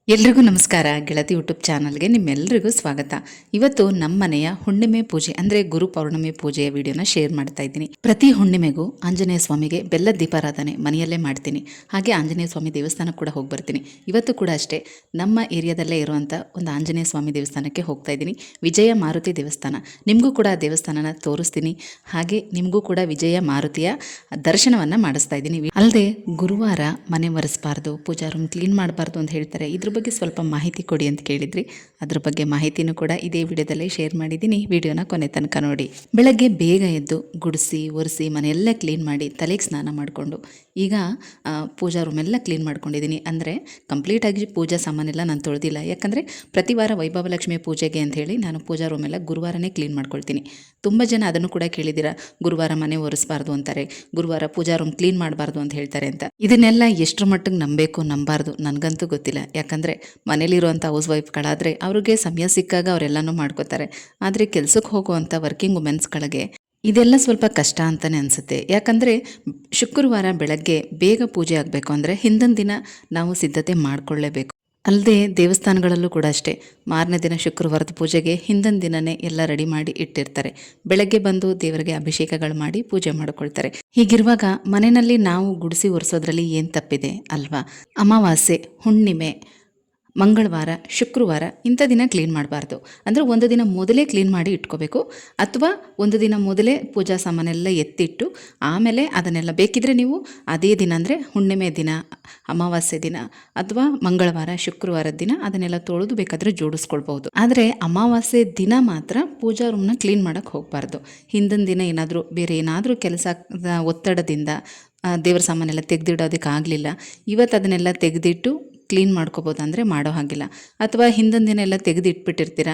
ಎಲ್ರಿಗೂ ನಮಸ್ಕಾರ. ಗೆಳತಿ ಯೂಟ್ಯೂಬ್ ಚಾನಲ್ಗೆ ನಿಮ್ಮೆಲ್ಲರಿಗೂ ಸ್ವಾಗತ. ಇವತ್ತು ನಮ್ಮ ಮನೆಯ ಹುಣ್ಣಿಮೆ ಪೂಜೆ ಅಂದರೆ ಗುರು ಪೌರ್ಣಮಿ ಪೂಜೆಯ ವಿಡಿಯೋನ ಶೇರ್ ಮಾಡ್ತಾ ಇದ್ದೀನಿ. ಪ್ರತಿ ಹುಣ್ಣಿಮೆಗೂ ಆಂಜನೇಯ ಸ್ವಾಮಿಗೆ ಬೆಲ್ಲದ ದೀಪಾರಾಧನೆ ಮನೆಯಲ್ಲೇ ಮಾಡ್ತೀನಿ. ಹಾಗೆ ಆಂಜನೇಯ ಸ್ವಾಮಿ ದೇವಸ್ಥಾನಕ್ಕೆ ಕೂಡ ಹೋಗಿ ಬರ್ತೀನಿ. ಇವತ್ತು ಕೂಡ ಅಷ್ಟೇ ನಮ್ಮ ಏರಿಯಾದಲ್ಲೇ ಇರುವಂಥ ಒಂದು ಆಂಜನೇಯ ಸ್ವಾಮಿ ದೇವಸ್ಥಾನಕ್ಕೆ ಹೋಗ್ತಾ ಇದ್ದೀನಿ. ವಿಜಯ ಮಾರುತಿ ದೇವಸ್ಥಾನ. ನಿಮಗೂ ಕೂಡ ಆ ದೇವಸ್ಥಾನನ ತೋರಿಸ್ತೀನಿ. ಹಾಗೆ ನಿಮಗೂ ಕೂಡ ವಿಜಯ ಮಾರುತಿಯ ದರ್ಶನವನ್ನು ಮಾಡಿಸ್ತಾ ಇದ್ದೀನಿ. ಅಲ್ಲದೆ ಗುರುವಾರ ಮನೆ ಒರೆಸಬಾರ್ದು, ಪೂಜಾ ರೂಮ್ ಕ್ಲೀನ್ ಮಾಡಬಾರ್ದು ಅಂತ ಹೇಳ್ತಾರೆ. ಇದ್ರ ಬಗ್ಗೆ ಸ್ವಲ್ಪ ಮಾಹಿತಿ ಕೊಡಿ ಅಂತ ಕೇಳಿದ್ರಿ. ಅದ್ರ ಬಗ್ಗೆ ಮಾಹಿತಿನೂ ಕೂಡ ಇದೇ ವಿಡಿಯೋದಲ್ಲೇ ಶೇರ್ ಮಾಡಿದ್ದೀನಿ. ವಿಡಿಯೋನ ಕೊನೆ ತನಕ ನೋಡಿ. ಬೆಳಗ್ಗೆ ಬೇಗ ಎದ್ದು ಗುಡಿಸಿ ಒರೆಸಿ ಮನೆಯೆಲ್ಲ ಕ್ಲೀನ್ ಮಾಡಿ ತಲೆಗೆ ಸ್ನಾನ ಮಾಡಿಕೊಂಡು ಈಗ ಪೂಜಾ ರೂಮ್ ಎಲ್ಲ ಕ್ಲೀನ್ ಮಾಡ್ಕೊಂಡಿದ್ದೀನಿ. ಅಂದರೆ ಕಂಪ್ಲೀಟಾಗಿ ಪೂಜಾ ಸಾಮಾನೆಲ್ಲ ನಾನು ತೊಳೆದಿಲ್ಲ. ಯಾಕಂದರೆ ಪ್ರತಿ ವಾರ ವೈಭವಲಕ್ಷ್ಮಿ ಪೂಜೆಗೆ ಅಂತ ಹೇಳಿ ನಾನು ಪೂಜಾ ರೂಮ್ ಎಲ್ಲ ಗುರುವಾರನೇ ಕ್ಲೀನ್ ಮಾಡ್ಕೊಳ್ತೀನಿ. ತುಂಬ ಜನ ಅದನ್ನು ಕೂಡ ಕೇಳಿದ್ದೀರಾ, ಗುರುವಾರ ಮನೆ ಒರೆಸಬಾರ್ದು ಅಂತಾರೆ, ಗುರುವಾರ ಪೂಜಾ ರೂಮ್ ಕ್ಲೀನ್ ಮಾಡಬಾರ್ದು ಅಂತ ಹೇಳ್ತಾರೆ ಅಂತ. ಇದನ್ನೆಲ್ಲ ಎಷ್ಟರ ಮಟ್ಟಿಗೆ ನಂಬಬೇಕು ನಂಬಾರ್ದು ನನಗಂತೂ ಗೊತ್ತಿಲ್ಲ. ಯಾಕಂದರೆ ಮನೇಲಿರುವಂಥ ಹೌಸ್ ವೈಫ್ಗಳಾದರೆ ಅವ್ರಿಗೆ ಸಮಯ ಸಿಕ್ಕಾಗ ಅವರೆಲ್ಲನೂ ಮಾಡ್ಕೋತಾರೆ. ಆದರೆ ಕೆಲಸಕ್ಕೆ ಹೋಗುವಂಥ ವರ್ಕಿಂಗ್ ವುಮೆನ್ಸ್ಗಳಿಗೆ ಇದೆಲ್ಲ ಸ್ವಲ್ಪ ಕಷ್ಟ ಅಂತಲೇ ಅನಿಸುತ್ತೆ. ಯಾಕಂದರೆ ಶುಕ್ರವಾರ ಬೆಳಗ್ಗೆ ಬೇಗ ಪೂಜೆ ಆಗಬೇಕು ಅಂದರೆ ಹಿಂದಿನ ದಿನ ನಾವು ಸಿದ್ಧತೆ ಮಾಡಿಕೊಳ್ಳೇಬೇಕು. ಅಲ್ಲದೆ ದೇವಸ್ಥಾನಗಳಲ್ಲೂ ಕೂಡ ಅಷ್ಟೇ, ಮಾರನೇ ದಿನ ಶುಕ್ರವಾರದ ಪೂಜೆಗೆ ಹಿಂದಿನ ದಿನವೇ ಎಲ್ಲ ರೆಡಿ ಮಾಡಿ ಇಟ್ಟಿರ್ತಾರೆ. ಬೆಳಗ್ಗೆ ಬಂದು ದೇವರಿಗೆ ಅಭಿಷೇಕಗಳು ಮಾಡಿ ಪೂಜೆ ಮಾಡಿಕೊಳ್ತಾರೆ. ಹೀಗಿರುವಾಗ ಮನೆಯಲ್ಲಿ ನಾವು ಗುಡಿಸಿ ಒರೆಸೋದ್ರಲ್ಲಿ ಏನು ತಪ್ಪಿದೆ ಅಲ್ವಾ? ಅಮಾವಾಸ್ಯೆ, ಹುಣ್ಣಿಮೆ, ಮಂಗಳವಾರ, ಶುಕ್ರವಾರ ಇಂಥ ದಿನ ಕ್ಲೀನ್ ಮಾಡಬಾರ್ದು. ಅಂದರೆ ಒಂದು ದಿನ ಮೊದಲೇ ಕ್ಲೀನ್ ಮಾಡಿ ಇಟ್ಕೋಬೇಕು. ಅಥವಾ ಒಂದು ದಿನ ಮೊದಲೇ ಪೂಜಾ ಸಾಮಾನೆಲ್ಲ ಎತ್ತಿಟ್ಟು ಆಮೇಲೆ ಅದನ್ನೆಲ್ಲ ಬೇಕಿದ್ರೆ ನೀವು ಅದೇ ದಿನ ಅಂದರೆ ಹುಣ್ಣಿಮೆ ದಿನ, ಅಮಾವಾಸ್ಯೆ ದಿನ ಅಥವಾ ಮಂಗಳವಾರ, ಶುಕ್ರವಾರದ ದಿನ ಅದನ್ನೆಲ್ಲ ತೊಳೆದು ಬೇಕಾದರೆ ಜೋಡಿಸ್ಕೊಳ್ಬೋದು. ಆದರೆ ಅಮಾವಾಸ್ಯೆ ದಿನ ಮಾತ್ರ ಪೂಜಾ ರೂಮ್ನ ಕ್ಲೀನ್ ಮಾಡೋಕ್ಕೆ ಹೋಗಬಾರ್ದು. ಹಿಂದಿನ ದಿನ ಏನಾದರೂ ಬೇರೆ ಏನಾದರೂ ಕೆಲಸ ಒತ್ತಡದಿಂದ ದೇವರ ಸಾಮಾನೆಲ್ಲ ತೆಗೆದಿಡೋದಕ್ಕೆ ಆಗಲಿಲ್ಲ, ಇವತ್ತು ಅದನ್ನೆಲ್ಲ ತೆಗೆದಿಟ್ಟು ಕ್ಲೀನ್ ಮಾಡ್ಕೋಬೋದು ಅಂದರೆ ಮಾಡೋ ಹಾಗಿಲ್ಲ. ಅಥವಾ ಹಿಂದಿನ ದಿನ ಎಲ್ಲ ತೆಗೆದಿಟ್ಬಿಟ್ಟಿರ್ತೀರ,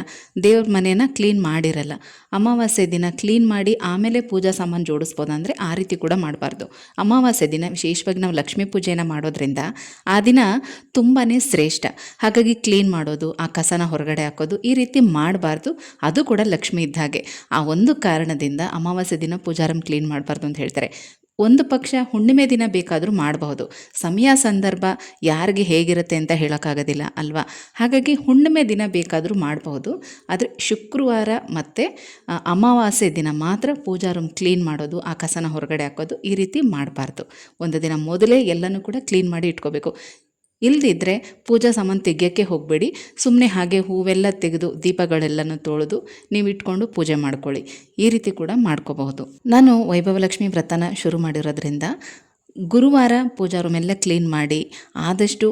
ದೇವ್ರ ಮನೇನ ಕ್ಲೀನ್ ಮಾಡಿರಲ್ಲ, ಅಮಾವಾಸ್ಯೆ ದಿನ ಕ್ಲೀನ್ ಮಾಡಿ ಆಮೇಲೆ ಪೂಜಾ ಸಾಮಾನು ಜೋಡಿಸ್ಬೋದು ಅಂದರೆ ಆ ರೀತಿ ಕೂಡ ಮಾಡಬಾರ್ದು. ಅಮಾವಾಸ್ಯೆ ದಿನ ವಿಶೇಷವಾಗಿ ನಾವು ಲಕ್ಷ್ಮೀ ಪೂಜೆನ ಮಾಡೋದ್ರಿಂದ ಆ ದಿನ ತುಂಬಾ ಶ್ರೇಷ್ಠ. ಹಾಗಾಗಿ ಕ್ಲೀನ್ ಮಾಡೋದು, ಆ ಕಸನ ಹೊರಗಡೆ ಹಾಕೋದು ಈ ರೀತಿ ಮಾಡಬಾರ್ದು. ಅದು ಕೂಡ ಲಕ್ಷ್ಮಿ ಇದ್ದ ಹಾಗೆ. ಆ ಒಂದು ಕಾರಣದಿಂದ ಅಮಾವಾಸ್ಯೆ ದಿನ ಪೂಜಾರಂ ಕ್ಲೀನ್ ಮಾಡಬಾರ್ದು ಅಂತ ಹೇಳ್ತಾರೆ. ಒಂದು ಪಕ್ಷ ಹುಣ್ಣಿಮೆ ದಿನ ಬೇಕಾದರೂ ಮಾಡಬಹುದು. ಸಮಯ ಸಂದರ್ಭ ಯಾರಿಗೆ ಹೇಗಿರುತ್ತೆ ಅಂತ ಹೇಳೋಕ್ಕಾಗೋದಿಲ್ಲ ಅಲ್ವಾ? ಹಾಗಾಗಿ ಹುಣ್ಣಿಮೆ ದಿನ ಬೇಕಾದರೂ ಮಾಡಬಹುದು. ಆದರೆ ಶುಕ್ರವಾರ ಮತ್ತು ಅಮಾವಾಸ್ಯೆ ದಿನ ಮಾತ್ರ ಪೂಜಾ ರೂಮ್ ಕ್ಲೀನ್ ಮಾಡೋದು, ಆ ಕಸನ ಹೊರಗಡೆ ಹಾಕೋದು ಈ ರೀತಿ ಮಾಡಬಾರ್ದು. ಒಂದು ದಿನ ಮೊದಲೇ ಎಲ್ಲನೂ ಕೂಡ ಕ್ಲೀನ್ ಮಾಡಿ ಇಟ್ಕೋಬೇಕು. ಇಲ್ಲದಿದ್ದರೆ ಪೂಜಾ ಸಾಮಾನು ತೆಗಿಯೋಕ್ಕೆ ಹೋಗಬೇಡಿ. ಸುಮ್ಮನೆ ಹಾಗೆ ಹೂವೆಲ್ಲ ತೆಗೆದು ದೀಪಗಳೆಲ್ಲನೂ ತೊಳೆದು ನೀವು ಇಟ್ಕೊಂಡು ಪೂಜೆ ಮಾಡ್ಕೊಳ್ಳಿ. ಈ ರೀತಿ ಕೂಡ ಮಾಡ್ಕೋಬಹುದು. ನಾನು ವೈಭವಲಕ್ಷ್ಮಿ ವ್ರತನ ಶುರು ಮಾಡಿರೋದ್ರಿಂದ ಗುರುವಾರ ಪೂಜಾ ರೂಮೆಲ್ಲ ಕ್ಲೀನ್ ಮಾಡಿ ಆದಷ್ಟು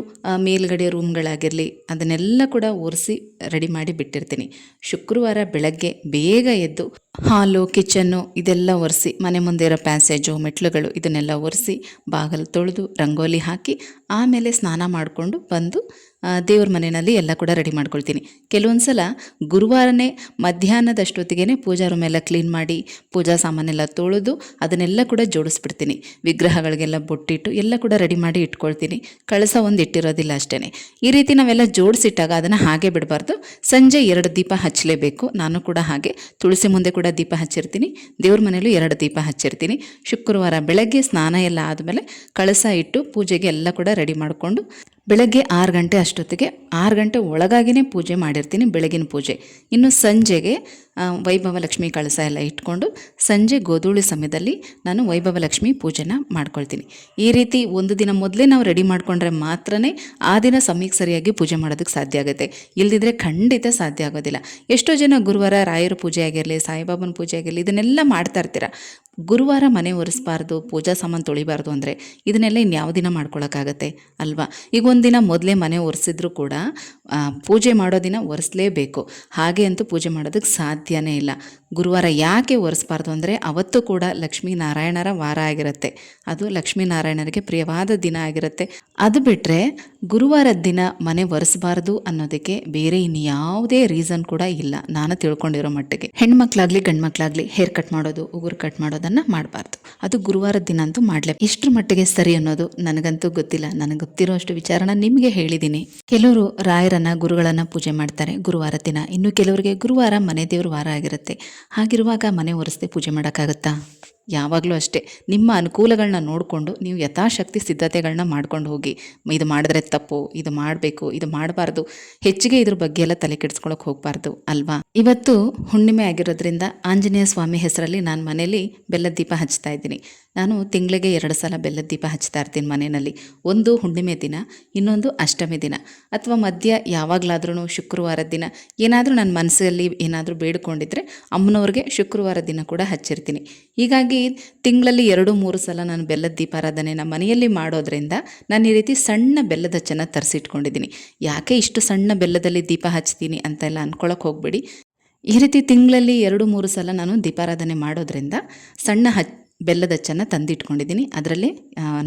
ಮೇಲ್ಗಡೆ ರೂಮ್ಗಳಾಗಿರಲಿ ಅದನ್ನೆಲ್ಲ ಕೂಡ ಒರೆಸಿ ರೆಡಿ ಮಾಡಿ ಬಿಟ್ಟಿರ್ತೀನಿ. ಶುಕ್ರವಾರ ಬೆಳಗ್ಗೆ ಬೇಗ ಎದ್ದು ಹಾಲು, ಕಿಚನ್ನು ಇದೆಲ್ಲ ಒರೆಸಿ, ಮನೆ ಮುಂದೆ ಇರೋ ಪ್ಯಾಸೇಜು, ಮೆಟ್ಲುಗಳು ಇದನ್ನೆಲ್ಲ ಒರೆಸಿ ಬಾಗಿಲು ತೊಳೆದು ರಂಗೋಲಿ ಹಾಕಿ ಆಮೇಲೆ ಸ್ನಾನ ಮಾಡಿಕೊಂಡು ಬಂದು ದೇವ್ರ ಮನೆಯಲ್ಲಿ ಎಲ್ಲ ಕೂಡ ರೆಡಿ ಮಾಡ್ಕೊಳ್ತೀನಿ. ಕೆಲವೊಂದು ಸಲ ಗುರುವಾರನೇ ಮಧ್ಯಾಹ್ನದಷ್ಟೊತ್ತಿಗೆ ಪೂಜಾ ರೂಮ್ ಎಲ್ಲ ಕ್ಲೀನ್ ಮಾಡಿ ಪೂಜಾ ಸಾಮಾನೆಲ್ಲ ತೊಳೆದು ಅದನ್ನೆಲ್ಲ ಕೂಡ ಜೋಡಿಸ್ಬಿಡ್ತೀನಿ. ವಿಗ್ರಹಗಳಿಗೆಲ್ಲ ಬೊಟ್ಟಿಟ್ಟು ಎಲ್ಲ ಕೂಡ ರೆಡಿ ಮಾಡಿ ಇಟ್ಕೊಳ್ತೀನಿ. ಕಳಸ ಒಂದು ಇಟ್ಟಿರೋದಿಲ್ಲ ಅಷ್ಟೇ. ಈ ರೀತಿ ನಾವೆಲ್ಲ ಜೋಡಿಸಿಟ್ಟಾಗ ಅದನ್ನು ಹಾಗೆ ಬಿಡಬಾರ್ದು. ಸಂಜೆ 2 ದೀಪ ಹಚ್ಚಲೇಬೇಕು. ನಾನು ಕೂಡ ಹಾಗೆ ತುಳಸಿ ಮುಂದೆ ಕೂಡ ದೀಪ ಹಚ್ಚಿರ್ತೀನಿ, ದೇವ್ರ ಮನೆಯಲ್ಲೂ 2 ದೀಪ ಹಚ್ಚಿರ್ತೀನಿ. ಶುಕ್ರವಾರ ಬೆಳಗ್ಗೆ ಸ್ನಾನ ಎಲ್ಲ ಆದಮೇಲೆ ಕಳಸ ಇಟ್ಟು ಪೂಜೆಗೆ ಎಲ್ಲ ಕೂಡ ರೆಡಿ ಮಾಡಿಕೊಂಡು ಬೆಳಗ್ಗೆ 6 ಗಂಟೆ ಅಷ್ಟೊತ್ತಿಗೆ 6 ಗಂಟೆ ಒಳಗಾಗಿಯೇ ಪೂಜೆ ಮಾಡಿರ್ತೀನಿ, ಬೆಳಗಿನ ಪೂಜೆ. ಇನ್ನು ಸಂಜೆಗೆ ವೈಭವಲಕ್ಷ್ಮಿ ಕಳಸ ಎಲ್ಲ ಇಟ್ಕೊಂಡು ಸಂಜೆ ಗೋಧೂಳಿ ಸಮಯದಲ್ಲಿ ನಾನು ವೈಭವಲಕ್ಷ್ಮಿ ಪೂಜೆನ ಮಾಡ್ಕೊಳ್ತೀನಿ. ಈ ರೀತಿ ಒಂದು ದಿನ ಮೊದಲೇ ನಾವು ರೆಡಿ ಮಾಡಿಕೊಂಡ್ರೆ ಮಾತ್ರ ಆ ದಿನ ಸಮಯಕ್ಕೆ ಸರಿಯಾಗಿ ಪೂಜೆ ಮಾಡೋದಕ್ಕೆ ಸಾಧ್ಯ ಆಗುತ್ತೆ. ಇಲ್ಲದಿದ್ದರೆ ಖಂಡಿತ ಸಾಧ್ಯ ಆಗೋದಿಲ್ಲ. ಎಷ್ಟೋ ಜನ ಗುರುವಾರ ರಾಯರ ಪೂಜೆ ಆಗಿರಲಿ, ಸಾಯಿಬಾಬನ ಪೂಜೆ ಆಗಿರಲಿ ಇದನ್ನೆಲ್ಲ ಮಾಡ್ತಾ ಇರ್ತೀರ. ಗುರುವಾರ ಮನೆ ಒರೆಸಬಾರ್ದು, ಪೂಜಾ ಸಾಮಾನು ತೊಳಿಬಾರ್ದು ಅಂದರೆ ಇದನ್ನೆಲ್ಲ ಇನ್ಯಾವ ದಿನ ಮಾಡ್ಕೊಳಕ್ಕಾಗತ್ತೆ ಅಲ್ವಾ? ಈಗ ಒಂದು ದಿನ ಮೊದಲೇ ಮನೆ ಒರೆಸಿದ್ರು ಕೂಡ ಪೂಜೆ ಮಾಡೋ ದಿನ ಒರೆಸಲೇಬೇಕು. ಹಾಗೆ ಅಂತೂ ಪೂಜೆ ಮಾಡೋದಕ್ಕೆ ಸಾಧ್ಯನೇ ಇಲ್ಲ. ಗುರುವಾರ ಯಾಕೆ ಒರೆಸಬಾರ್ದು ಅಂದರೆ ಅವತ್ತು ಕೂಡ ಲಕ್ಷ್ಮೀನಾರಾಯಣರ ವಾರ ಆಗಿರುತ್ತೆ. ಅದು ಲಕ್ಷ್ಮೀನಾರಾಯಣರಿಗೆ ಪ್ರಿಯವಾದ ದಿನ ಆಗಿರುತ್ತೆ. ಅದು ಬಿಟ್ಟರೆ ಗುರುವಾರದ ದಿನ ಮನೆ ಒರೆಸಬಾರ್ದು ಅನ್ನೋದಕ್ಕೆ ಬೇರೆ ಇನ್ಯಾವುದೇ ರೀಸನ್ ಕೂಡ ಇಲ್ಲ ನಾನು ತಿಳ್ಕೊಂಡಿರೋ ಮಟ್ಟಿಗೆ. ಹೆಣ್ಮಕ್ಳಾಗಲಿ ಗಂಡು ಮಕ್ಕಳಾಗಲಿ ಹೇರ್ ಕಟ್ ಮಾಡೋದು, ಉಗುರು ಕಟ್ ಮಾಡೋದನ್ನು ಮಾಡಬಾರ್ದು. ಅದು ಗುರುವಾರದ ದಿನ ಅಂತೂ ಮಾಡಲೇ. ಇಷ್ಟರ ಮಟ್ಟಿಗೆ ಸರಿ ಅನ್ನೋದು ನನಗಂತೂ ಗೊತ್ತಿಲ್ಲ. ನನಗೆ ಗೊತ್ತಿರೋ ಅಷ್ಟು ವಿಚಾರನ ನಿಮಗೆ ಹೇಳಿದ್ದೀನಿ. ಕೆಲವರು ರಾಯರನ್ನ, ಗುರುಗಳನ್ನು ಪೂಜೆ ಮಾಡ್ತಾರೆ ಗುರುವಾರ ದಿನ. ಇನ್ನು ಕೆಲವರಿಗೆ ಗುರುವಾರ ಮನೆ ದೇವ್ರ ವಾರ ಆಗಿರುತ್ತೆ. ಹಾಗಿರುವಾಗ ಮನೆ ಒರೆಸದೆ ಪೂಜೆ ಮಾಡೋಕ್ಕಾಗುತ್ತಾ? ಯಾವಾಗಲೂ ಅಷ್ಟೇ ನಿಮ್ಮ ಅನುಕೂಲಗಳನ್ನ ನೋಡಿಕೊಂಡು ನೀವು ಯಥಾಶಕ್ತಿ ಸಿದ್ಧತೆಗಳನ್ನ ಮಾಡ್ಕೊಂಡು ಹೋಗಿ. ಇದು ಮಾಡಿದ್ರೆ ತಪ್ಪು, ಇದು ಮಾಡಬೇಕು, ಇದು ಮಾಡಬಾರ್ದು, ಹೆಚ್ಚಿಗೆ ಇದ್ರ ಬಗ್ಗೆ ಎಲ್ಲ ತಲೆ ಕೆಡಿಸ್ಕೊಳಕ್ಕೆ ಹೋಗಬಾರ್ದು ಅಲ್ವಾ. ಇವತ್ತು ಹುಣ್ಣಿಮೆ ಆಗಿರೋದ್ರಿಂದ ಆಂಜನೇಯ ಸ್ವಾಮಿ ಹೆಸರಲ್ಲಿ ನಾನು ಮನೇಲಿ ಬೆಲ್ಲದ ದೀಪ ಹಚ್ತಾ ಇದ್ದೀನಿ. ನಾನು ತಿಂಗಳಿಗೆ 2 ಸಲ ಬೆಲ್ಲದ ದೀಪ ಹಚ್ತಾ ಇರ್ತೀನಿ ಮನೆಯಲ್ಲಿ. ಒಂದು ಹುಣ್ಣಿಮೆ ದಿನ, ಇನ್ನೊಂದು ಅಷ್ಟಮಿ ದಿನ, ಅಥವಾ ಮಧ್ಯ ಯಾವಾಗಲಾದ್ರೂ ಶುಕ್ರವಾರದ ದಿನ ಏನಾದರೂ ನನ್ನ ಮನಸ್ಸಲ್ಲಿ ಏನಾದರೂ ಬೇಡ್ಕೊಂಡಿದ್ರೆ ಅಮ್ಮನವ್ರಿಗೆ ಶುಕ್ರವಾರ ದಿನ ಕೂಡ ಹಚ್ಚಿರ್ತೀನಿ. ಹೀಗಾಗಿ ತಿಂಗಳಲ್ಲಿ 2-3 ಸಲ ನಾನು ಬೆಲ್ಲದ ದೀಪಾರಾಧನೆ ನಮ್ಮ ಮನೆಯಲ್ಲಿ ಮಾಡೋದ್ರಿಂದ ನಾನು ಈ ರೀತಿ ಸಣ್ಣ ಬೆಲ್ಲದ ಹಚ್ಚನ್ನು ತರಿಸಿಟ್ಕೊಂಡಿದ್ದೀನಿ. ಯಾಕೆ ಇಷ್ಟು ಸಣ್ಣ ಬೆಲ್ಲದಲ್ಲಿ ದೀಪ ಹಚ್ತೀನಿ ಅಂತೆಲ್ಲ ಅಂದ್ಕೊಳಕ್ಕೆ ಹೋಗಬೇಡಿ. ಈ ರೀತಿ ತಿಂಗಳಲ್ಲಿ 2-3 ಸಲ ನಾನು ದೀಪಾರಾಧನೆ ಮಾಡೋದ್ರಿಂದ ಸಣ್ಣ ಬೆಲ್ಲದ ಹಚ್ಚನ್ನು ತಂದಿಟ್ಕೊಂಡಿದ್ದೀನಿ. ಅದರಲ್ಲೇ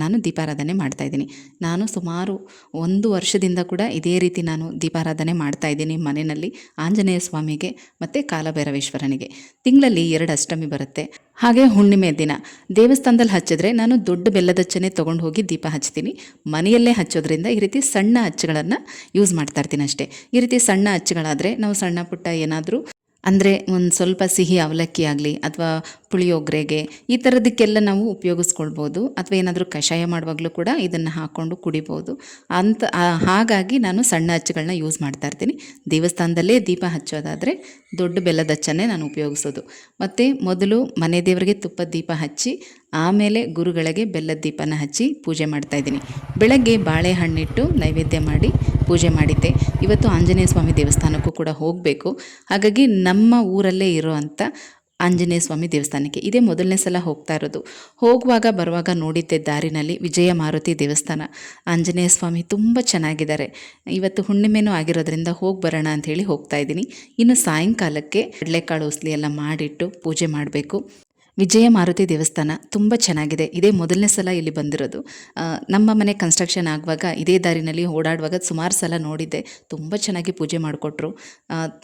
ನಾನು ದೀಪಾರಾಧನೆ ಮಾಡ್ತಾಯಿದ್ದೀನಿ. ನಾನು ಸುಮಾರು 1 ವರ್ಷದಿಂದ ಕೂಡ ಇದೇ ರೀತಿ ನಾನು ದೀಪಾರಾಧನೆ ಮಾಡ್ತಾಯಿದ್ದೀನಿ ಮನೆಯಲ್ಲಿ ಆಂಜನೇಯ ಸ್ವಾಮಿಗೆ ಮತ್ತು ಕಾಲಭೈರವೇಶ್ವರನಿಗೆ. ತಿಂಗಳಲ್ಲಿ 2 ಅಷ್ಟಮಿ ಬರುತ್ತೆ, ಹಾಗೆ ಹುಣ್ಣಿಮೆ ದಿನ ದೇವಸ್ಥಾನದಲ್ಲಿ ಹಚ್ಚಿದ್ರೆ ನಾನು ದೊಡ್ಡ ಬೆಲ್ಲದ ಹಚ್ಚನೆ ತೊಗೊಂಡು ಹೋಗಿ ದೀಪ ಹಚ್ತೀನಿ. ಮನೆಯಲ್ಲೇ ಹಚ್ಚೋದ್ರಿಂದ ಈ ರೀತಿ ಸಣ್ಣ ಹಚ್ಚುಗಳನ್ನು ಯೂಸ್ ಮಾಡ್ತಾ ಇರ್ತೀನಿ ಅಷ್ಟೇ. ಈ ರೀತಿ ಸಣ್ಣ ಹಚ್ಚುಗಳಾದರೆ ನಾವು ಸಣ್ಣ ಪುಟ್ಟ ಏನಾದರೂ ಅಂದರೆ ಒಂದು ಸ್ವಲ್ಪ ಸಿಹಿ ಅವಲಕ್ಕಿ ಆಗಲಿ ಅಥವಾ ಪುಳಿಯೋಗರೆಗೆ ಈ ಥರದಕ್ಕೆಲ್ಲ ನಾವು ಉಪಯೋಗಿಸ್ಕೊಳ್ಬೋದು. ಅಥವಾ ಏನಾದರೂ ಕಷಾಯ ಮಾಡುವಾಗಲೂ ಕೂಡ ಇದನ್ನು ಹಾಕ್ಕೊಂಡು ಕುಡಿಬೋದು ಅಂತ. ಹಾಗಾಗಿ ನಾನು ಸಣ್ಣ ಹಚ್ಚುಗಳನ್ನ ಯೂಸ್ ಮಾಡ್ತಾ ಇರ್ತೀನಿ. ದೇವಸ್ಥಾನದಲ್ಲೇ ದೀಪ ಹಚ್ಚೋದಾದರೆ ದೊಡ್ಡ ಬೆಲ್ಲದ ಹಚ್ಚನ್ನೇ ನಾನು ಉಪಯೋಗಿಸೋದು. ಮತ್ತು ಮೊದಲು ಮನೆ ದೇವರಿಗೆ ತುಪ್ಪದ ದೀಪ ಹಚ್ಚಿ ಆಮೇಲೆ ಗುರುಗಳಿಗೆ ಬೆಲ್ಲದ ದೀಪನ ಹಚ್ಚಿ ಪೂಜೆ ಮಾಡ್ತಾಯಿದ್ದೀನಿ. ಬೆಳಗ್ಗೆ ಬಾಳೆಹಣ್ಣಿಟ್ಟು ನೈವೇದ್ಯ ಮಾಡಿ ಪೂಜೆ ಮಾಡಿದ್ದೆ. ಇವತ್ತು ಆಂಜನೇಯ ಸ್ವಾಮಿ ದೇವಸ್ಥಾನಕ್ಕೂ ಕೂಡ ಹೋಗಬೇಕು. ಹಾಗಾಗಿ ನಮ್ಮ ಊರಲ್ಲೇ ಇರೋವಂಥ ಆಂಜನೇಯ ಸ್ವಾಮಿ ದೇವಸ್ಥಾನಕ್ಕೆ ಇದೇ ಮೊದಲನೇ ಸಲ ಹೋಗ್ತಾ ಇರೋದು. ಹೋಗುವಾಗ ಬರುವಾಗ ನೋಡಿದ್ದೆ ದಾರಿನಲ್ಲಿ ವಿಜಯ ಮಾರುತಿ ದೇವಸ್ಥಾನ. ಆಂಜನೇಯ ಸ್ವಾಮಿ ತುಂಬ ಚೆನ್ನಾಗಿದ್ದಾರೆ. ಇವತ್ತು ಹುಣ್ಣಿಮೆನೂ ಆಗಿರೋದ್ರಿಂದ ಹೋಗಿ ಬರೋಣ ಅಂಥೇಳಿ ಹೋಗ್ತಾ ಇದ್ದೀನಿ. ಇನ್ನು ಸಾಯಂಕಾಲಕ್ಕೆ ಕಡಲೆಕಾಳು ಉಸ್ಲಿ ಎಲ್ಲ ಮಾಡಿಟ್ಟು ಪೂಜೆ ಮಾಡಬೇಕು. ವಿಜಯ ಮಾರುತಿ ದೇವಸ್ಥಾನ ತುಂಬ ಚೆನ್ನಾಗಿದೆ. ಇದೇ ಮೊದಲನೇ ಸಲ ಇಲ್ಲಿ ಬಂದಿರೋದು. ನಮ್ಮ ಮನೆ ಕನ್ಸ್ಟ್ರಕ್ಷನ್ ಆಗುವಾಗ ಇದೇ ದಾರಿನಲ್ಲಿ ಓಡಾಡುವಾಗ ಸುಮಾರು ಸಲ ನೋಡಿದ್ದೆ. ತುಂಬ ಚೆನ್ನಾಗಿ ಪೂಜೆ ಮಾಡಿಕೊಟ್ರು.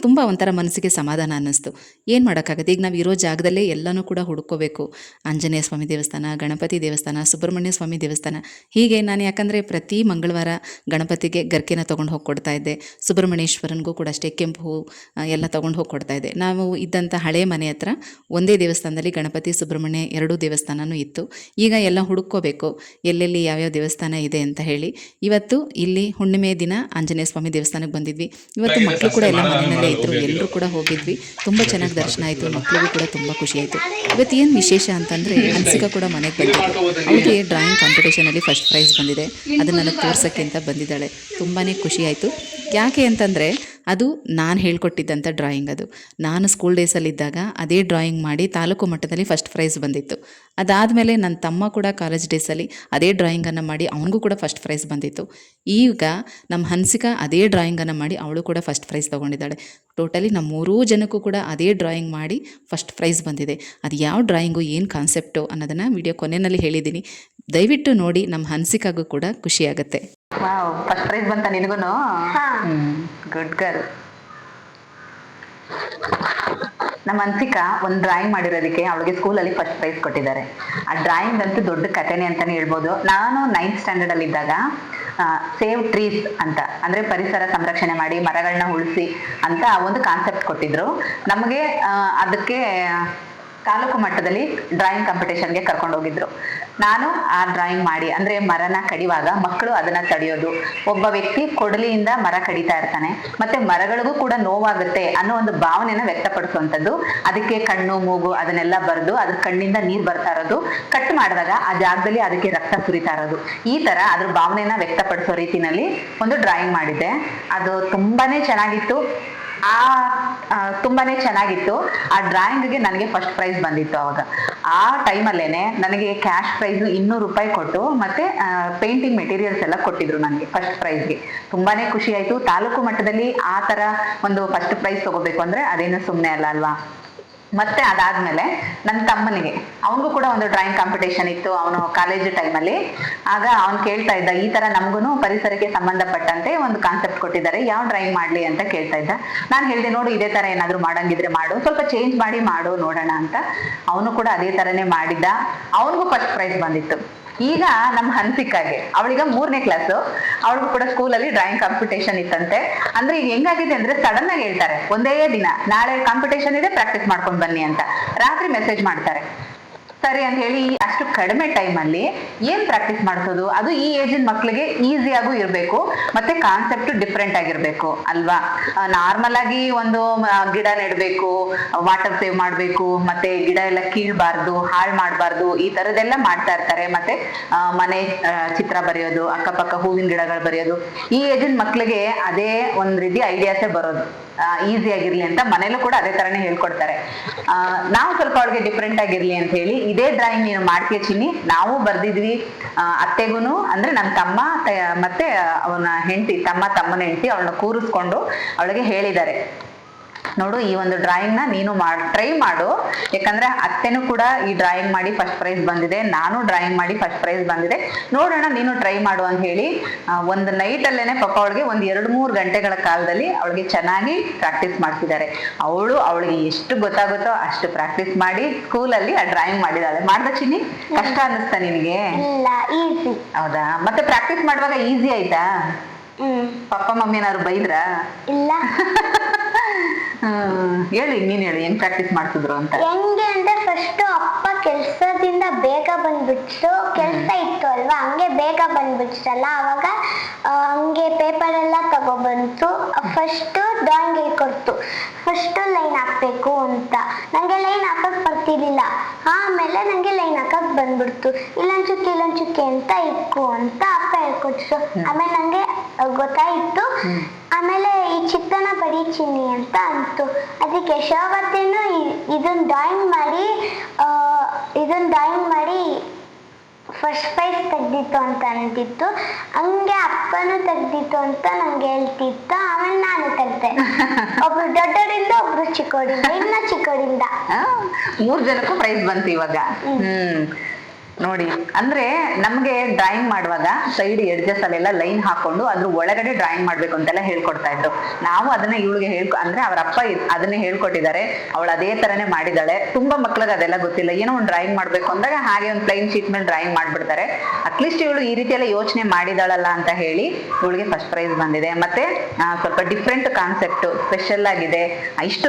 ತುಂಬ ಒಂಥರ ಮನಸ್ಸಿಗೆ ಸಮಾಧಾನ ಅನ್ನಿಸ್ತು. ಏನು ಮಾಡೋಕ್ಕಾಗತ್ತೆ, ಈಗ ನಾವು ಇರೋ ಜಾಗದಲ್ಲೇ ಎಲ್ಲನೂ ಕೂಡ ಹುಡ್ಕೋಬೇಕು. ಆಂಜನೇಯ ಸ್ವಾಮಿ ದೇವಸ್ಥಾನ, ಗಣಪತಿ ದೇವಸ್ಥಾನ, ಸುಬ್ರಹ್ಮಣ್ಯ ಸ್ವಾಮಿ ದೇವಸ್ಥಾನ, ಹೀಗೆ ನಾನು ಯಾಕಂದರೆ ಪ್ರತಿ ಮಂಗಳವಾರ ಗಣಪತಿಗೆ ಗರ್ಕೆನ ತೊಗೊಂಡು ಹೋಗಿ ಕೊಡ್ತಾ ಇದ್ದೆ. ಸುಬ್ರಹ್ಮಣ್ಯೇಶ್ವರನಿಗೂ ಕೂಡ ಅಷ್ಟೇ ಕೆಂಪು ಹೂ ಎಲ್ಲ ತೊಗೊಂಡು ಹೋಗಿ ಕೊಡ್ತಾ ಇದ್ದೆ. ನಾವು ಇದ್ದಂಥ ಹಳೆ ಮನೆ ಹತ್ರ ಒಂದೇ ದೇವಸ್ಥಾನದಲ್ಲಿ ಗಣಪತಿ ಸುಬ್ರಹ್ಮಣ್ಯ 2 ದೇವಸ್ಥಾನನೂ ಇತ್ತು. ಈಗ ಎಲ್ಲ ಹುಡುಕೋಬೇಕು ಎಲ್ಲೆಲ್ಲಿ ಯಾವ್ಯಾವ ದೇವಸ್ಥಾನ ಇದೆ ಅಂತ ಹೇಳಿ. ಇವತ್ತು ಇಲ್ಲಿ ಹುಣ್ಣಿಮೆ ದಿನ ಆಂಜನೇಯ ಸ್ವಾಮಿ ದೇವಸ್ಥಾನಕ್ಕೆ ಬಂದಿದ್ವಿ. ಇವತ್ತು ಮಕ್ಕಳು ಕೂಡ ಎಲ್ಲ ಮನೆಯಲ್ಲೇ ಇದ್ದರು, ಎಲ್ಲರೂ ಕೂಡ ಹೋಗಿದ್ವಿ. ತುಂಬ ಚೆನ್ನಾಗಿ ದರ್ಶನ ಆಯಿತು. ಮಕ್ಕಳಿಗೂ ಕೂಡ ತುಂಬ ಖುಷಿ ಆಯಿತು. ಇವತ್ತು ಏನು ವಿಶೇಷ ಅಂತಂದರೆ ಹನ್ಸಿಕಾ ಕೂಡ ಮನೆಗೆ ಬಂದಿದ್ದು. ಅವಳಿಗೆ ಡ್ರಾಯಿಂಗ್ ಕಾಂಪಿಟೇಷನಲ್ಲಿ ಫಸ್ಟ್ ಪ್ರೈಸ್ ಬಂದಿದೆ. ಅದನ್ನು ನನಗೆ ತೋರ್ಸೋಕ್ಕೆ ಅಂತ ಬಂದಿದ್ದಾಳೆ. ತುಂಬಾ ಖುಷಿ ಆಯಿತು. ಯಾಕೆ ಅಂತಂದರೆ ಅದು ನಾನು ಹೇಳ್ಕೊಟ್ಟಿದ್ದಂಥ ಡ್ರಾಯಿಂಗ್. ಅದು ನಾನು ಸ್ಕೂಲ್ ಡೇಸಲ್ಲಿದ್ದಾಗ ಅದೇ ಡ್ರಾಯಿಂಗ್ ಮಾಡಿ ತಾಲೂಕು ಮಟ್ಟದಲ್ಲಿ ಫಸ್ಟ್ ಪ್ರೈಸ್ ಬಂದಿತ್ತು. ಅದಾದಮೇಲೆ ನನ್ನ ತಮ್ಮ ಕೂಡ ಕಾಲೇಜ್ ಡೇಸಲ್ಲಿ ಅದೇ ಡ್ರಾಯಿಂಗನ್ನು ಮಾಡಿ ಅವನಿಗೂ ಕೂಡ ಫಸ್ಟ್ ಪ್ರೈಸ್ ಬಂದಿತ್ತು. ಈಗ ನಮ್ಮ ಹನ್ಸಿಕಾ ಅದೇ ಡ್ರಾಯಿಂಗನ್ನು ಮಾಡಿ ಅವಳು ಕೂಡ ಫಸ್ಟ್ ಪ್ರೈಸ್ ತೊಗೊಂಡಿದ್ದಾಳೆ. ಟೋಟಲಿ ನಮ್ಮ 3 ಜನಕ್ಕೂ ಕೂಡ ಅದೇ ಡ್ರಾಯಿಂಗ್ ಮಾಡಿ ಫಸ್ಟ್ ಪ್ರೈಸ್ ಬಂದಿದೆ. ಅದು ಯಾವ ಡ್ರಾಯಿಂಗು, ಏನು ಕಾನ್ಸೆಪ್ಟು ಅನ್ನೋದನ್ನು ವಿಡಿಯೋ ಕೊನೆಯಲ್ಲಿ ಹೇಳಿದ್ದೀನಿ. ದಯವಿಟ್ಟು ನೋಡಿ, ನಮ್ಮ ಹನ್ಸಿಕಾಗೂ ಕೂಡ ಖುಷಿಯಾಗುತ್ತೆ. ಫಸ್ಟ್ ಪ್ರೈಸ್ ಬಂತ ನಿನಗೂ? Good girl. ನಮ್ಮ ಹನ್ಸಿಕಾ ಒಂದು ಡ್ರಾಯಿಂಗ್ ಮಾಡಿರೋದಕ್ಕೆ ಅವಳಿಗೆ ಸ್ಕೂಲಲ್ಲಿ ಫಸ್ಟ್ ಪ್ರೈಸ್ ಕೊಟ್ಟಿದ್ದಾರೆ. ಆ ಡ್ರಾಯಿಂಗ್ ಅಂತೂ ದೊಡ್ಡ ಕಥೆನೆ ಅಂತಾನೆ ಹೇಳ್ಬೋದು. ನಾನು 9th ಸ್ಟ್ಯಾಂಡರ್ಡ್ ಅಲ್ಲಿ ಇದ್ದಾಗ ಸೇವ್ ಟ್ರೀಸ್ ಅಂತ, ಅಂದ್ರೆ ಪರಿಸರ ಸಂರಕ್ಷಣೆ ಮಾಡಿ ಮರಗಳನ್ನ ಉಳಿಸಿ ಅಂತ ಒಂದು ಕಾನ್ಸೆಪ್ಟ್ ಕೊಟ್ಟಿದ್ರು ನಮಗೆ. ಅದಕ್ಕೆ ತಾಲೂಕು ಮಟ್ಟದಲ್ಲಿ ಡ್ರಾಯಿಂಗ್ ಕಾಂಪಿಟೇಷನ್ಗೆ ಕರ್ಕೊಂಡು ಹೋಗಿದ್ರು. ನಾನು ಆ ಡ್ರಾಯಿಂಗ್ ಮಾಡಿ, ಅಂದ್ರೆ ಮರನ ಕಡಿಯುವಾಗ ಮಕ್ಕಳು ಅದನ್ನ ತಡೆಯೋದು, ಒಬ್ಬ ವ್ಯಕ್ತಿ ಕೊಡಲಿಯಿಂದ ಮರ ಕಡಿತಾ ಇರ್ತಾನೆ, ಮತ್ತೆ ಮರಗಳಿಗೂ ಕೂಡ ನೋವಾಗುತ್ತೆ ಅನ್ನೋ ಒಂದು ಭಾವನೆನ ವ್ಯಕ್ತಪಡಿಸುವಂಥದ್ದು. ಅದಕ್ಕೆ ಕಣ್ಣು ಮೂಗು ಅದನ್ನೆಲ್ಲ ಬರೆದು ಅದ್ರ ಕಣ್ಣಿಂದ ನೀರು ಬರ್ತಾ ಇರೋದು, ಕಟ್ ಮಾಡಿದಾಗ ಆ ಜಾಗದಲ್ಲಿ ಅದಕ್ಕೆ ರಕ್ತ ಸುರಿತಾ ಇರೋದು, ಈ ತರ ಅದ್ರ ಭಾವನೆನ ವ್ಯಕ್ತಪಡಿಸೋ ರೀತಿನಲ್ಲಿ ಒಂದು ಡ್ರಾಯಿಂಗ್ ಮಾಡಿದ್ದೆ. ಅದು ತುಂಬಾನೇ ಚೆನ್ನಾಗಿತ್ತು. ತುಂಬಾನೇ ಚೆನ್ನಾಗಿತ್ತು. ಆ ಡ್ರಾಯಿಂಗ್ಗೆ ನನಗೆ ಫಸ್ಟ್ ಪ್ರೈಸ್ ಬಂದಿತ್ತು. ಅವಾಗ ಆ ಟೈಮಲ್ಲೇನೆ ನನಗೆ ಕ್ಯಾಶ್ ಪ್ರೈಸ್ 200 ರೂಪಾಯಿ ಕೊಟ್ಟು ಮತ್ತೆ ಪೇಂಟಿಂಗ್ ಮೆಟೀರಿಯಲ್ಸ್ ಎಲ್ಲ ಕೊಟ್ಟಿದ್ರು ನನಗೆ ಫಸ್ಟ್ ಪ್ರೈಸ್ಗೆ. ತುಂಬಾನೇ ಖುಷಿ ಆಯ್ತು. ತಾಲೂಕು ಮಟ್ಟದಲ್ಲಿ ಆ ತರ ಒಂದು ಫಸ್ಟ್ ಪ್ರೈಸ್ ತಗೋಬೇಕು ಅಂದ್ರೆ ಅದೇನು ಸುಮ್ಮನೆ ಅಲ್ಲ ಅಲ್ವಾ. ಮತ್ತೆ ಅದಾದ್ಮೇಲೆ ನನ್ನ ತಮ್ಮನಿಗೆ, ಅವನಿಗೂ ಕೂಡ ಒಂದು ಡ್ರಾಯಿಂಗ್ ಕಾಂಪಿಟೇಷನ್ ಇತ್ತು ಅವನು ಕಾಲೇಜ್ ಟೈಮಲ್ಲಿ. ಆಗ ಅವನು ಕೇಳ್ತಾ ಇದ್ದ, ಈ ತರ ನಮಗೂ ಪರಿಸರಕ್ಕೆ ಸಂಬಂಧಪಟ್ಟಂತೆ ಒಂದು ಕಾನ್ಸೆಪ್ಟ್ ಕೊಟ್ಟಿದ್ದಾರೆ, ಯಾವ ಡ್ರಾಯಿಂಗ್ ಮಾಡ್ಲಿ ಅಂತ ಕೇಳ್ತಾ ಇದ್ದ. ನಾನು ಹೇಳಿದೆ, ನೋಡು ಇದೇ ತರ ಏನಾದ್ರು ಮಾಡಂಗಿದ್ರೆ ಮಾಡು, ಸ್ವಲ್ಪ ಚೇಂಜ್ ಮಾಡಿ ಮಾಡು ನೋಡೋಣ ಅಂತ. ಅವನು ಕೂಡ ಅದೇ ತರನೇ ಮಾಡಿದ್ದ. ಅವನಿಗೂ ಫಸ್ಟ್ ಪ್ರೈಸ್ ಬಂದಿತ್ತು. ಈಗ ನಮ್ಮ ಹನ್ಸಿಕಾಗೆ, ಅವಳಿಗ 3ನೇ ಕ್ಲಾಸು, ಅವಳಿಗೂ ಕೂಡ ಸ್ಕೂಲಲ್ಲಿ ಡ್ರಾಯಿಂಗ್ ಕಾಂಪಿಟೇಷನ್ ಇತ್ತಂತೆ. ಅಂದ್ರೆ ಈಗ ಹೆಂಗಾಗಿದೆ ಅಂದ್ರೆ ಸಡನ್ ಆಗಿ ಹೇಳ್ತಾರೆ, ಒಂದೇ ದಿನ ನಾಳೆ ಕಾಂಪಿಟೇಷನ್ ಇದೆ ಪ್ರಾಕ್ಟೀಸ್ ಮಾಡ್ಕೊಂಡು ಬನ್ನಿ ಅಂತ ರಾತ್ರಿ ಮೆಸೇಜ್ ಮಾಡ್ತಾರೆ. ಸರಿ ಅಂತ ಹೇಳಿ ಅಷ್ಟು ಕಡಿಮೆ ಟೈಮಲ್ಲಿ ಏನ್ ಪ್ರಾಕ್ಟೀಸ್ ಮಾಡಿಸೋದು, ಅದು ಈ ಏಜಿನ ಮಕ್ಳಿಗೆ ಈಸಿಯಾಗೂ ಇರಬೇಕು, ಮತ್ತೆ ಕಾನ್ಸೆಪ್ಟ್ ಡಿಫ್ರೆಂಟ್ ಆಗಿರ್ಬೇಕು ಅಲ್ವಾ. ನಾರ್ಮಲ್ ಆಗಿ ಒಂದು ಗಿಡ ನೆಡ್ಬೇಕು, ವಾಟರ್ ಸೇವ್ ಮಾಡ್ಬೇಕು, ಮತ್ತೆ ಗಿಡ ಎಲ್ಲ ಕೀಳ್ಬಾರ್ದು, ಹಾಳು ಮಾಡಬಾರ್ದು, ಈ ತರದೆಲ್ಲ ಮಾಡ್ತಾ ಇರ್ತಾರೆ. ಮತ್ತೆ ಮನೆ ಚಿತ್ರ ಬರೆಯೋದು, ಅಕ್ಕಪಕ್ಕ ಹೂವಿನ ಗಿಡಗಳು ಬರೆಯೋದು, ಈ ಏಜಿನ ಮಕ್ಳಿಗೆ ಅದೇ ಒಂದ್ ರೀತಿ ಐಡಿಯಾಸೇ ಬರೋದು, ಈಸಿ ಆಗಿರ್ಲಿ ಅಂತ ಮನೇಲೂ ಕೂಡ ಅದೇ ತರನೇ ಹೇಳ್ಕೊಡ್ತಾರೆ. ನಾವು ಸ್ವಲ್ಪ ಅವಳಿಗೆ ಡಿಫ್ರೆಂಟ್ ಆಗಿರ್ಲಿ ಅಂತ ಹೇಳಿ ಇದೇ ಡ್ರಾಯಿಂಗ್ ನೀನು ಮಾಡ್ತೀಯ ಚಿನ್ನಿ, ನಾವು ಬರ್ದಿದ್ವಿ, ಅತ್ತೆಗೂನು ಅಂದ್ರೆ ನನ್ನ ತಮ್ಮ ಮತ್ತೆ ಅವನ ಹೆಂಡತಿ, ತಮ್ಮನ ಹೆಂಡತಿ ಅವಳನ್ನ ಕೂರಿಸ್ಕೊಂಡು ಅವಳಿಗೆ ಹೇಳಿದ್ದಾರೆ, ನೋಡು ಈ ಒಂದು ಡ್ರಾಯಿಂಗ್ ನ ನೀನು ಟ್ರೈ ಮಾಡು, ಯಾಕಂದ್ರೆ ಅತ್ತೆನೂ ಕೂಡ ಈ ಡ್ರಾಯಿಂಗ್ ಮಾಡಿ ಫಸ್ಟ್ ಪ್ರೈಸ್ ಬಂದಿದೆ, ನಾನು ಡ್ರಾಯಿಂಗ್ ಮಾಡಿ ಫಸ್ಟ್ ಪ್ರೈಸ್ ಬಂದಿದೆ, ನೋಡೋಣ ನೀನು ಟ್ರೈ ಮಾಡು ಅಂತ ಹೇಳಿ ಒಂದು ನೈಟ್ ಅಲ್ಲೇನೆ ಪಾಪ ಅವಳಿಗೆ ಒಂದ್ 2-3 ಗಂಟೆಗಳ ಕಾಲದಲ್ಲಿ ಅವಳಿಗೆ ಚೆನ್ನಾಗಿ ಪ್ರಾಕ್ಟೀಸ್ ಮಾಡ್ತಿದ್ದಾರೆ. ಅವಳಿಗೆ ಎಷ್ಟು ಗೊತ್ತಾಗುತ್ತೋ ಅಷ್ಟು ಪ್ರಾಕ್ಟೀಸ್ ಮಾಡಿ ಸ್ಕೂಲಲ್ಲಿ ಆ ಡ್ರಾಯಿಂಗ್ ಮಾಡಿದಾಳೆ. ಮಾಡ್ದ ಚಿನ್ನಿ? ಕಷ್ಟ ಅನ್ನಿಸ್ತಾ ನಿನಗೆ? ಹೌದಾ? ಮತ್ತೆ ಪ್ರಾಕ್ಟೀಸ್ ಮಾಡುವಾಗ ಈಸಿ ಆಯ್ತಾ? ಪಪ್ಪ ಮಮ್ಮಿ ಏನಾದ್ರು ಬೈದ್ರಾ? ಇಲ್ಲ. ಹೇಳಿ, ನೀನ್ ಹೇಳಿ ಹೆಂಗ್ ಪ್ರಾಕ್ಟೀಸ್ ಮಾಡ್ತಿದ್ರು ಅಂತ. ಹೆಂಗೆ ಅಂದ್ರೆ ಫಸ್ಟ್ ಅಪ್ಪ ಕೆಲ್ಸದಿಂದ ಬೇಗ ಬಂದ್ಬಿಟ್ರು, ಕೆಲ್ಸ ಇತ್ತು ಅಲ್ವಾ, ಹಂಗೆ ಬೇಗ ಬಂದ್ಬಿಟ್ರಲ್ಲ, ಅವಾಗ ಹಂಗೆ ಪೇಪರ್ ಎಲ್ಲ ತಗೊಬಂತು. ಫಸ್ಟ್ ಡ್ರಾಯಿಂಗ್ ಹೇಳ್ಕೊಡ್ತು, ಫಸ್ಟ್ ಲೈನ್ ಹಾಕ್ಬೇಕು ಅಂತ. ನಂಗೆ ಲೈನ್ ಹಾಕಕ್ ಬರ್ತಿರ್ಲಿಲ್ಲ, ಆಮೇಲೆ ನಂಗೆ ಲೈನ್ ಹಾಕಕ್ ಬಂದ್ಬಿಡ್ತು. ಇಲ್ಲೊಂಚುಕ್ಕೆ ಅಂತ ಇಕ್ಕು ಅಂತ ಅಪ್ಪ ಹೇಳ್ಕೊಟ್ರು. ಆಮೇಲೆ ನಂಗೆ ಗೊತ್ತಾಯ್ತು. ಆಮೇಲೆ ಈ ಚಿತ್ರನ ಬರೀ ಚಿನ್ನಿ ಅಂತ ಅಂತು. ಅದಕ್ಕೆ ಯಶೋವತಿನೂ ಇದನ್ನ ಡ್ರಾಯಿಂಗ್ ಮಾಡಿ ಫಸ್ಟ್ ಪ್ರೈಸ್ ತೆಗ್ದಿತ್ತು ಅಂತ ಅಂತಿತ್ತು. ಹಂಗೆ ಅಪ್ಪನೂ ತೆಗ್ದಿತ್ತು ಅಂತ ನಂಗೆ ಹೇಳ್ತಿತ್ತು. ಆಮೇಲೆ ನಾನು ತೆಗ್ದೆ. ಒಬ್ರು ದೊಡ್ಡವರಿಂದ, ಒಬ್ರು ಚಿಕ್ಕವರಿಂದ, ಇನ್ನ ಚಿಕ್ಕವರಿಂದ 3 ಜನಕ್ಕೂ ಪ್ರೈಸ್ ಬಂತು ಇವಾಗ. ನೋಡಿ, ಅಂದ್ರೆ ನಮ್ಗೆ ಡ್ರಾಯಿಂಗ್ ಮಾಡುವಾಗ ಸೈಡ್ ಎಡ್ಜಸ್ ಅಲ್ಲೆಲ್ಲ ಲೈನ್ ಹಾಕೊಂಡು ಅದ್ರ ಒಳಗಡೆ ಡ್ರಾಯಿಂಗ್ ಮಾಡ್ಬೇಕು ಅಂತೆಲ್ಲ ಹೇಳ್ಕೊಡ್ತಾ ಇದ್ರು. ನಾವು ಅದನ್ನ ಇವಳಿಗೆ ಅಂದ್ರೆ ಅವ್ರ ಅಪ್ಪ ಅದನ್ನೇ ಹೇಳ್ಕೊಟ್ಟಿದ್ದಾರೆ, ಅವಳು ಅದೇ ತರನೇ ಮಾಡಿದಾಳೆ. ತುಂಬಾ ಮಕ್ಳಿಗೆ ಅದೆಲ್ಲ ಗೊತ್ತಿಲ್ಲ, ಏನೋ ಒಂದು ಡ್ರಾಯಿಂಗ್ ಮಾಡ್ಬೇಕು ಅಂದಾಗ ಹಾಗೆ ಒಂದು ಪ್ಲೈನ್ ಶೀಟ್ ಮೇಲೆ ಡ್ರಾಯಿಂಗ್ ಮಾಡ್ಬಿಡ್ತಾರೆ. ಅಟ್ಲೀಸ್ಟ್ ಇವಳು ಈ ರೀತಿ ಎಲ್ಲ ಯೋಚನೆ ಮಾಡಿದಾಳಲ್ಲ ಅಂತ ಹೇಳಿ ಇವಳಿಗೆ ಫಸ್ಟ್ ಪ್ರೈಸ್ ಬಂದಿದೆ. ಮತ್ತೆ ಸ್ವಲ್ಪ ಡಿಫ್ರೆಂಟ್ ಕಾನ್ಸೆಪ್ಟ್, ಸ್ಪೆಷಲ್ ಆಗಿದೆ, ಇಷ್ಟು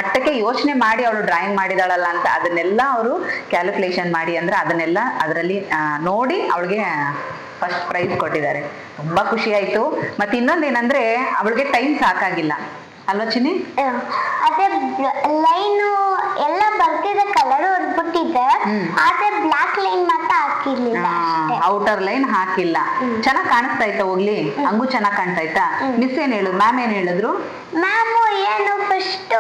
ಮಟ್ಟಕ್ಕೆ ಯೋಚನೆ ಮಾಡಿ ಅವಳು ಡ್ರಾಯಿಂಗ್ ಮಾಡಿದಾಳಲ್ಲ ಅಂತ ಅದನ್ನೆಲ್ಲ ಅವರು ಕ್ಯಾಲ್ಕುಲೇಷನ್ ಮಾಡಿ ಅಂದ್ರೆ ಅದನ್ನೆಲ್ಲ ಅದರಲ್ಲಿ ನೋಡಿ ಅವಳಿಗೆ ಫಸ್ಟ್ ಪ್ರೈಸ್ ಕೊಟ್ಟಿದ್ದಾರೆ. ತುಂಬಾ ಖುಷಿ ಆಯ್ತು. ಮತ್ತೆ ಇನ್ನೊಂದೇನಂದ್ರೆ ಅವಳಿಗೆ ಟೈಮ್ ಸಾಕಾಗಿಲ್ಲ ಅಲ್ವಾ ಚಿನ್ನಿ? ಅದೇ ಲೈನು ಎಲ್ಲ ಬರ್ತಿದೆ, ಕಲರ್ ಹೊರಬಿಟ್ಟಿದೆ, ಆದ್ರೆ ಬ್ಲಾಕ್ ಲೈನ್ ಮಾತ್ರ ಹಾಕಿರ್ಲಿಲ್ಲ. ಔಟರ್ ಲೈನ್ ಹಾಕಿಲ್ಲ. ಚೆನ್ನಾಗ್ ಕಾಣಿಸ್ತಾ ಇತ್ತ? ಹೋಗ್ಲಿ, ಹಂಗೂ ಚೆನ್ನಾಗ್ ಕಾಣ್ತಾ ಇತ್ತಾ? ಮಿಸ್ ಏನ್ ಹೇಳಿದ್ರು, ಮ್ಯಾಮ್ ಏನ್ ಹೇಳಿದ್ರು? ಮ್ಯಾಮ್ ಏನು ಫಸ್ಟ್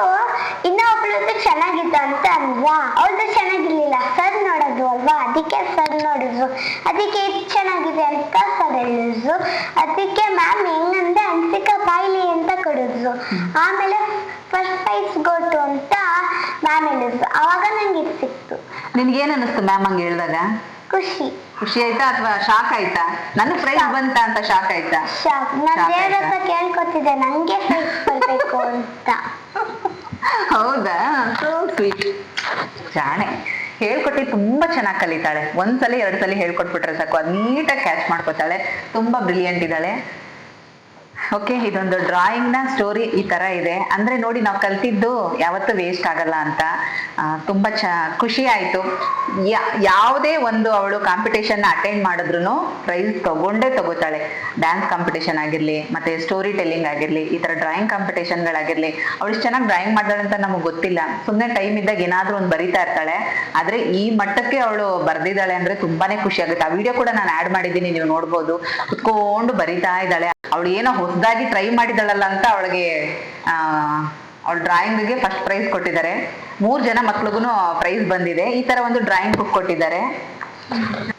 ಇನ್ನೊಬ್ಳದ್ದು ಚೆನ್ನಾಗಿತ್ತು ಅಂತ ಅಂದ್ವಾ, ಅವ್ಳದ್ದು ಚೆನ್ನಾಗಿರ್ಲಿಲ್ಲ. ಸರ್ ನೋಡೋದು ಅಲ್ವಾ, ಅದಕ್ಕೆ ಸರ್ ನೋಡಿದ್ರು, ಅದಕ್ಕೆ ಇದು ಚೆನ್ನಾಗಿದೆ ಅಂತ ಸರ್ ಹೇಳಿದ್ರು. ಅದಕ್ಕೆ ಮ್ಯಾಮ್ ಹೆಂಗಂದ್ರೆ ಅನ್ಸಿಕ ಬಾಯ್ಲಿ ಅಂತ ಕೊಡಿದ್ರು. ಆಮೇಲೆ ಫಸ್ಟ್ ಪ್ರೈಸ್ ಗೊತ್ತು ಅಂತ ಮ್ಯಾಮ್ ಹೇಳಿದ್ರು. ಅವಾಗ ನಂಗೆ ಇದು ಸಿಕ್ತು. ನಿನ್ಗೇನ್ ಅನ್ನಿಸ್ತು ಮ್ಯಾಮ್ ಹಂಗ ಹೇಳಿದಾಗ? ಖುಷಿ ಆಯ್ತಾ ಅಥವಾ ಶಾಕ್ ಆಯ್ತಾ? ನನ್ನ ಪ್ರೈಸ್ ಬಂತ ಅಂತ ಶಾಕ್ ಆಯ್ತಾ? ಶಾಕ್. ನಾನು ದೇವ್ರ ಹತ್ರ ಕೇಳ್ಕೊತಿದ್ದೆ ನಂಗೆ ಪ್ರೈಸ್ ಬರ್ಬೇಕು ಅಂತ. ಹೌದಾ? So sweet. ಜಾಣೆ. ಹೇಳ್ಕೊಟ್ಟಿ ತುಂಬಾ ಚೆನ್ನಾಗಿ ಕಲಿತಾಳೆ. 1 ಸಲ 2 ಸಲ ಹೇಳ್ಕೊಟ್ಬಿಟ್ರೆ ಸಾಕು, ಅದ್ ನೀಟಾಗಿ ಕ್ಯಾಚ್ ಮಾಡ್ಕೋತಾಳೆ. ತುಂಬಾ ಬ್ರಿಲಿಯಂಟ್ ಇದ್ದಾಳೆ. ಓಕೆ, ಇದೊಂದು ಡ್ರಾಯಿಂಗ್ ನ ಸ್ಟೋರಿ ಈ ತರ ಇದೆ. ಅಂದ್ರೆ ನೋಡಿ, ನಾವು ಕಲ್ತಿದ್ದು ಯಾವತ್ತೂ ವೇಸ್ಟ್ ಆಗಲ್ಲ ಅಂತ ತುಂಬಾ ಖುಷಿ ಆಯ್ತು. ಯಾವುದೇ ಒಂದು ಅವಳು ಕಾಂಪಿಟೇಷನ್ ಅಟೆಂಡ್ ಮಾಡಿದ್ರು ಪ್ರೈಸ್ ತಗೋತಾಳೆ. ಡ್ಯಾನ್ಸ್ ಕಾಂಪಿಟೇಷನ್ ಆಗಿರ್ಲಿ, ಮತ್ತೆ ಸ್ಟೋರಿ ಟೆಲ್ಲಿಂಗ್ ಆಗಿರ್ಲಿ, ಈ ತರ ಡ್ರಾಯಿಂಗ್ ಕಾಂಪಿಟೇಷನ್ಗಳಾಗಿರ್ಲಿ, ಅವಳು ಚೆನ್ನಾಗಿ ಡ್ರಾಯಿಂಗ್ ಮಾಡ್ತಾಳೆ ಅಂತ ನಮಗೆ ಗೊತ್ತಿಲ್ಲ. ಸುಮ್ಮನೆ ಟೈಮ್ ಇದ್ದಾಗ ಏನಾದ್ರೂ ಒಂದು ಬರಿತಾ ಇರ್ತಾಳೆ. ಆದ್ರೆ ಈ ಮಟ್ಟಕ್ಕೆ ಅವಳು ಬರ್ದಿದ್ದಾಳೆ ಅಂದ್ರೆ ತುಂಬಾನೇ ಖುಷಿ ಆಗುತ್ತೆ. ಆ ವಿಡಿಯೋ ಕೂಡ ನಾನು ಆಡ್ ಮಾಡಿದ್ದೀನಿ, ನೀವು ನೋಡ್ಬೋದು. ಕುತ್ಕೊಂಡು ಬರಿತಾ ಇದ್ದಾಳೆ. ಅವಳು ಏನೋ ಹೊಸದಾಗಿ ಟ್ರೈ ಮಾಡಿದಳಲ್ಲ ಅಂತ ಅವಳಿಗೆ ಅವಳ ಡ್ರಾಯಿಂಗ್ಗೆ ಫಸ್ಟ್ ಪ್ರೈಸ್ ಕೊಟ್ಟಿದ್ದಾರೆ. 3 ಜನ ಮಕ್ಳಿಗೂ ಪ್ರೈಸ್ ಬಂದಿದೆ. ಈ ತರ ಒಂದು ಡ್ರಾಯಿಂಗ್ ಬುಕ್ ಕೊಟ್ಟಿದ್ದಾರೆ.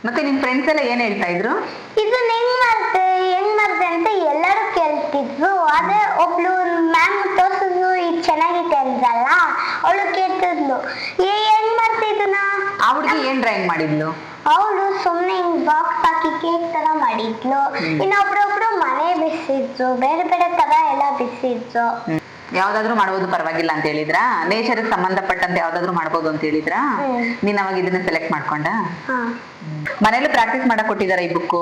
ಮತ್ತೆ ನಿನ್ ಫ್ರೆಂಡ್ಸ್ ಎಲ್ಲ ಏನ್ ಹೇಳ್ತಾ ಇದ್ರು? ಇದನ್ನ ಹೆಂಗ್ ಮಾಡ್ದೆ ಅಂತ ಎಲ್ಲರೂ ಕೇಳ್ತಿದ್ರು. ಆದ್ರೆ ಒಬ್ಳು ಮ್ಯಾಮ್ ತೋರ್ಸಿದ್ರು, ಇದು ಚೆನ್ನಾಗಿದೆ ಅಂದ್ರಲ್ಲ, ಅವಳು ಕೇಳ್ತಿದ್ಲು ಹೆಂಗ್ ಮಾಡ್ತಿದ್ನ. ಆ ಹುಡುಗಿ ಏನ್ ಡ್ರಾಯಿಂಗ್ ಮಾಡಿದ್ಲು? ಅವಳು ಸುಮ್ನೆ ಹಿಂಗ್ ಬಾಕ್ಸ್ ಹಾಕಿ ಕೇಕ್ ತರ ಮಾಡಿದ್ಲು. ಇನ್ನೊಬ್ರೊಬ್ರು ಮನೆ ಬಿಸಿದ್ರು, ಬೇರೆ ಬೇರೆ ತರ ಎಲ್ಲ ಬಿಸಿದ್ರು. ಯಾವ್ದಾದ್ರು ಮಾಡ್ಬೋದು ಪರವಾಗಿಲ್ಲ ಅಂತ ಹೇಳಿದ್ರಾ? ನೇಚರ್ ಸಂಬಂಧಪಟ್ಟಂತೆ ಯಾವ್ದಾದ್ರು ಮಾಡ್ಬೋದು ಅಂತ ಹೇಳಿದ್ರಾ? ನೀನ್ ಅವಾಗ ಇದನ್ನ ಸೆಲೆಕ್ಟ್ ಮಾಡ್ಕೊಂಡ? ಮನೇಲಿ ಪ್ರಾಕ್ಟೀಸ್ ಮಾಡಕ್ ಕೊಟ್ಟಿದಾರ ಈ ಬುಕ್?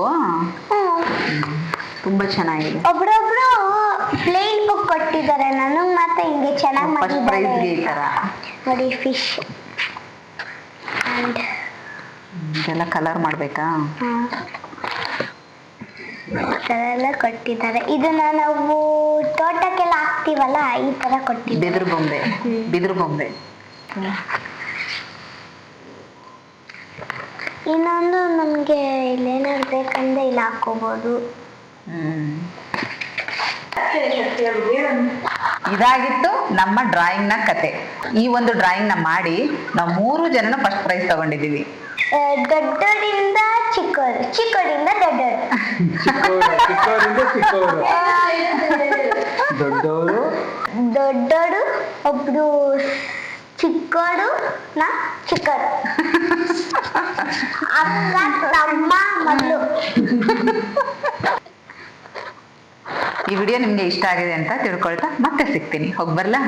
ತುಂಬಾ ಚೆನ್ನಾಗಿದೆ. ಒಬ್ರೊಬ್ರು ಪ್ಲೇನ್ ಬುಕ್ ಕೊಟ್ಟಿದ್ದಾರೆ, ನನಗ್ ಮಾತ್ರ ಹಿಂಗೆ ಚೆನ್ನಾಗಿ ಫಸ್ಟ್ ಪ್ರೈಸ್ಗೆ ಈ ತರ ನೋಡಿ. Fish hand. ಇದೆಲ್ಲ ಕಲರ್ ಮಾಡ್ಬೇಕಾ? ಎಲ್ಲ ಕೊಟ್ಟಿದ್ದಾರೆ. ಇದನ್ನ ನಾವು ತೋಟಕ್ಕೆಲ್ಲ ಹಾಕ್ತಿವಲ್ಲ, ಈ ತರ ಕೊಟ್ಟಿದ್ದಾರೆ. ಬಿದಿರು ಬೊಂಬೆ. ಇನ್ನೊಂದು ನಮ್ಗೆ ಇಲ್ಲೇನಾದ್ರು ಬೇಕಂದ್ರೆ ಇಲ್ಲಿ ಹಾಕೋಬಹುದು. ಇದಾಗಿತ್ತು ನಮ್ಮ ಡ್ರಾಯಿಂಗ್ ನ ಕತೆ. ಈ ಒಂದು ಡ್ರಾಯಿಂಗ್ ನ ಮಾಡಿ ನಾವು 3 ಜನ ಫಸ್ಟ್ ಪ್ರೈಸ್ ತಗೊಂಡಿದೀವಿ. ದೊಡ್ಡೋರಿಂದ ಚಿಕ್ಕವರು, ಚಿಕ್ಕವರಿಂದ ದೊಡ್ಡವರು. ದೊಡ್ಡೋಡು ಒಬ್ರು, ಚಿಕ್ಕೋಡು ನಾ ಚಿಕ್ಕರು, ಅಕ್ಕ ತಮ್ಮ ಮಗಳು. ಈ ವಿಡಿಯೋ ನಿಮ್ಗೆ ಇಷ್ಟ ಆಗಿದೆ ಅಂತ ತಿಳ್ಕೊಳ್ತಾ ಮತ್ತೆ ಸಿಗ್ತೀನಿ. ಹೋಗ್ಬರ್ಲಾ?